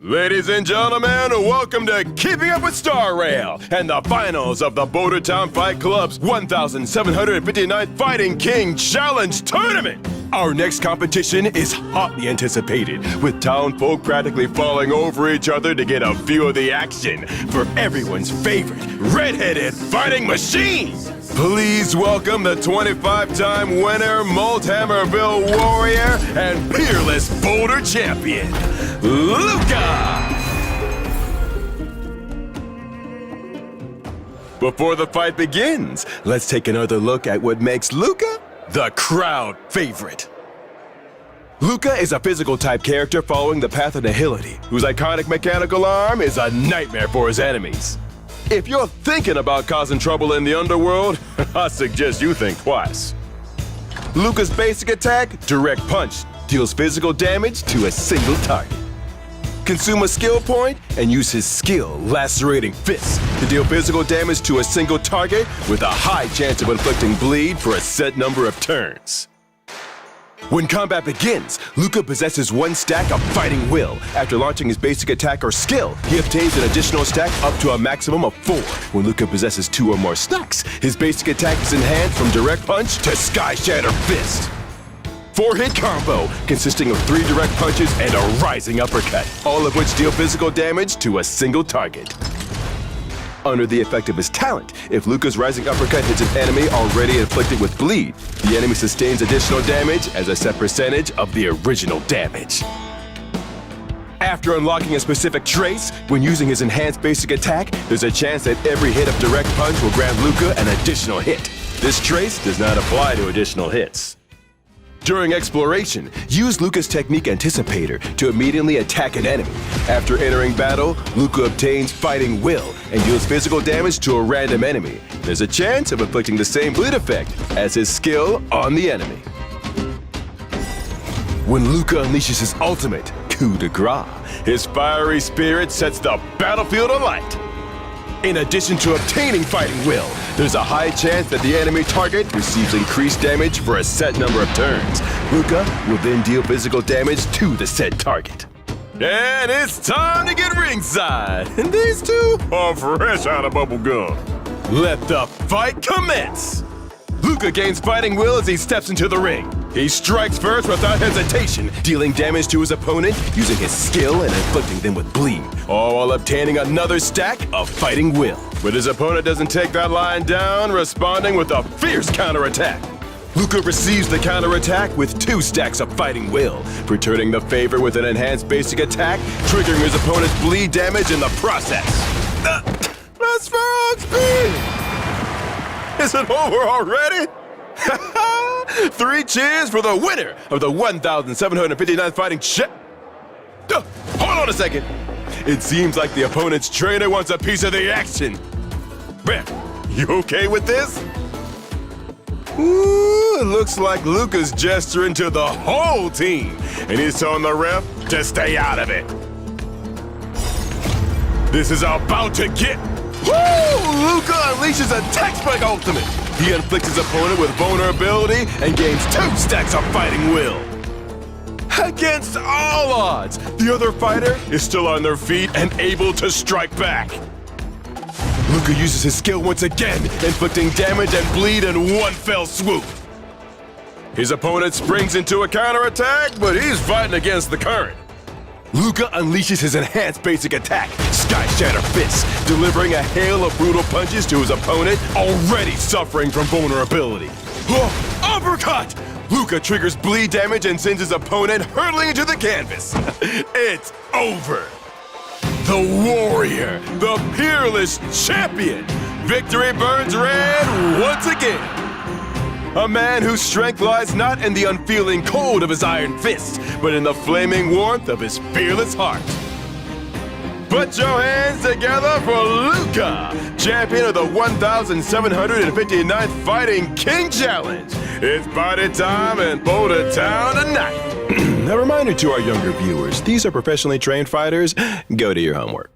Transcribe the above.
Ladies and gentlemen, welcome to Keeping Up with Star Rail and the finals of the Boulder Town Fight Club's 1,759th Fighting King Challenge Tournament. Our next competition is hotly anticipated, with town folk practically falling over each other to get a view of the action for everyone's favorite red-headed fighting machine. Please welcome the 25-time winner, Multhammerville Warrior, and peerless Boulder champion, Luka! Before the fight begins, let's take another look at what makes Luka the crowd favorite. Luka is a physical-type character following the path of nihility, whose iconic mechanical arm is a nightmare for his enemies. If you're thinking about causing trouble in the underworld, I suggest you think twice. Luka's basic attack, Direct Punch, deals physical damage to a single target. Consume a skill point and use his skill, Lacerating Fist, to deal physical damage to a single target with a high chance of inflicting bleed for a set number of turns. When combat begins, Luka possesses one stack of Fighting Will. After launching his basic attack or skill, he obtains an additional stack up to a maximum of 4. When Luka possesses 2 or more stacks, his basic attack is enhanced from Direct Punch to Sky Shatter Fist. 4-hit combo consisting of 3 direct punches and a rising uppercut, all of which deal physical damage to a single target. Under the effect of his talent, if Luka's rising uppercut hits an enemy already inflicted with bleed, the enemy sustains additional damage as a set percentage of the original damage. After unlocking a specific trace, when using his enhanced basic attack, there's a chance that every hit of Direct Punch will grant Luka an additional hit. This trace does not apply to additional hits. During exploration, use Luka's technique Anticipator to immediately attack an enemy. After entering battle, Luka obtains Fighting Will and deals physical damage to a random enemy. There's a chance of inflicting the same bleed effect as his skill on the enemy. When Luka unleashes his ultimate, Coup de Grace, his fiery spirit sets the battlefield alight. In addition to obtaining Fighting Will, there's a high chance that the enemy target receives increased damage for a set number of turns. Luka will then deal physical damage to the said target. And it's time to get ringside. And these two are fresh out of bubble gum. Let the fight commence. Luka gains Fighting Will as he steps into the ring. He strikes first without hesitation, dealing damage to his opponent using his skill and inflicting them with bleed, all while obtaining another stack of Fighting Will. But his opponent doesn't take that line down, responding with a fierce counterattack. Luka receives the counterattack with 2 stacks of Fighting Will, returning the favor with an enhanced basic attack, triggering his opponent's bleed damage in the process. That's for speed! Is it over already? 3 cheers for the winner of the 1,759th Fighting Hold on a second. It seems like the opponent's trainer wants a piece of the action. Man, you okay with this? Ooh, it looks like Luka's gesturing to the whole team, and he's telling the ref to stay out of it. This is about to get... Woo! Luka unleashes a textbook ultimate. He inflicts his opponent with vulnerability and gains 2 stacks of Fighting Will. Against all odds, the other fighter is still on their feet and able to strike back. Luka uses his skill once again, inflicting damage and bleed in one fell swoop. His opponent springs into a counterattack, but he's fighting against the current. Luka unleashes his enhanced basic attack, Sky Shatter Fist, delivering a hail of brutal punches to his opponent, already suffering from vulnerability. Oh, uppercut! Luka triggers bleed damage and sends his opponent hurtling into the canvas. It's over. The Warrior, the peerless champion. Victory burns red once again. A man whose strength lies not in the unfeeling cold of his iron fist, but in the flaming warmth of his fearless heart. Put your hands together for Luka, champion of the 1,759th Fighting King Challenge. It's party time in Boulder Town tonight. A reminder to our younger viewers, these are professionally trained fighters. Go to your homework.